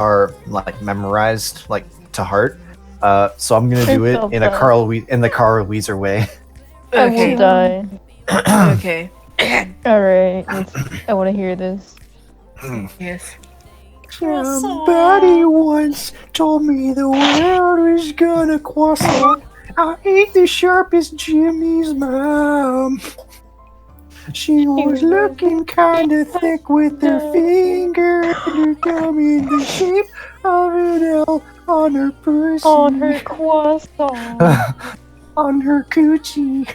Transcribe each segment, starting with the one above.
are like memorized like to heart. So I'm gonna do it in the Carl Wheezer way. I will die. Okay. Alright, I want to hear this. Yes. Somebody once told me the world was gonna croissant. I ain't the sharpest Jimmy's mom. She was looking kinda thick with her finger and her thumb in the shape of an L on her pussy. On her croissant. On her coochie.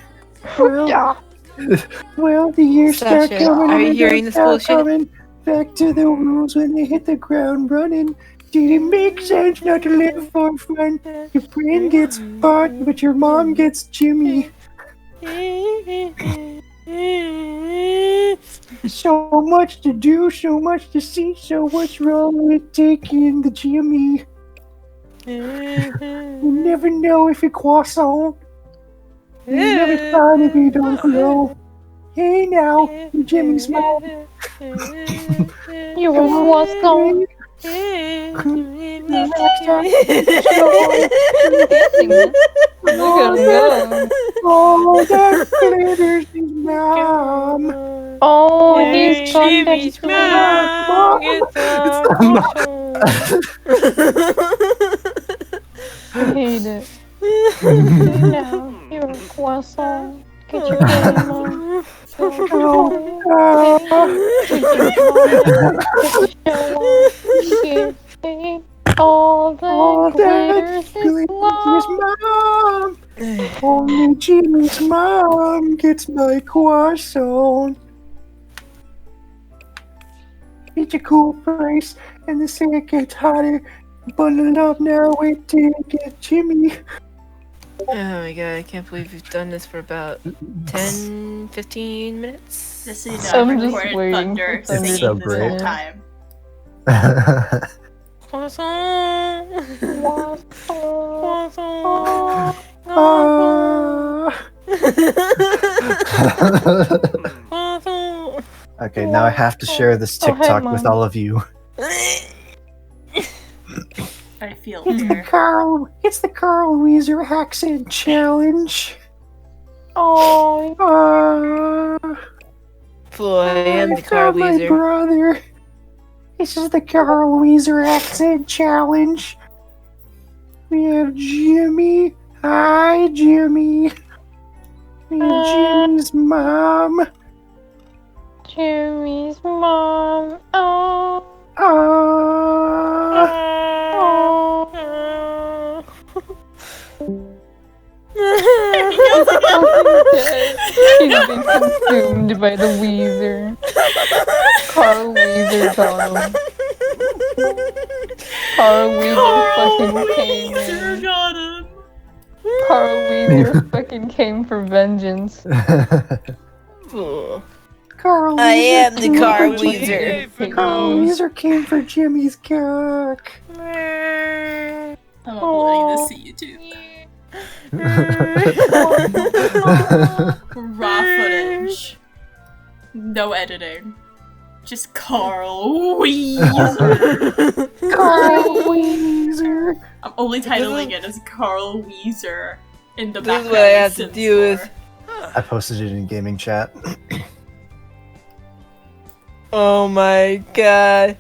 Well, the years start Sasha, coming. are you hearing this bullshit? Coming back to the rules when they hit the ground running. Did it make sense not to live for fun? Your brain gets bought, but your mom gets Jimmy. So much to do, so much to see, so what's wrong with taking the Jimmy? You never know if it croissant. You never find if you don't know. Hey now, Jimmy's mom. You were croissant. Oh, that glitters his mom. Oh, he's Jimmy's mom. I hate it. Now, you're a croissant. Get your game on. All that glitters is mom. Only Jimmy's mom gets my croissant. It's a cool place, and the sand gets hotter. Bundle up now, wait till you get Jimmy. Oh my god, I can't believe we've done this for about 10-15 minutes. This is I'm just recorded waiting thunder for singing so this great. whole time. Croissant. Okay, now I have to share this Oh, hey, TikTok with Mom. all of you. I feel here. It's the Carl Wheezer accent challenge. Oh, Boy, I am the Carl my Wheezer. brother. This is the Carl Wheezer accent challenge. We have Jimmy. Hi, Jimmy. We have Jimmy's mom. Jimmy's mom. Oh. He's been consumed by the Wheezer. Carl Wheezer got him. Carl Wheezer fucking came in. Got him. Carl Wheezer fucking came for vengeance. Carl I am the Carl Wheezer. Carl Wheezer came for Jimmy's cock. I'm uploading this to YouTube. Raw footage. No editing. Just Carl Wheezer. Carl Wheezer. I'm only titling it as Carl Wheezer in the This background. is what I have to Sims deal with. lore. I posted it in gaming chat. Oh my god.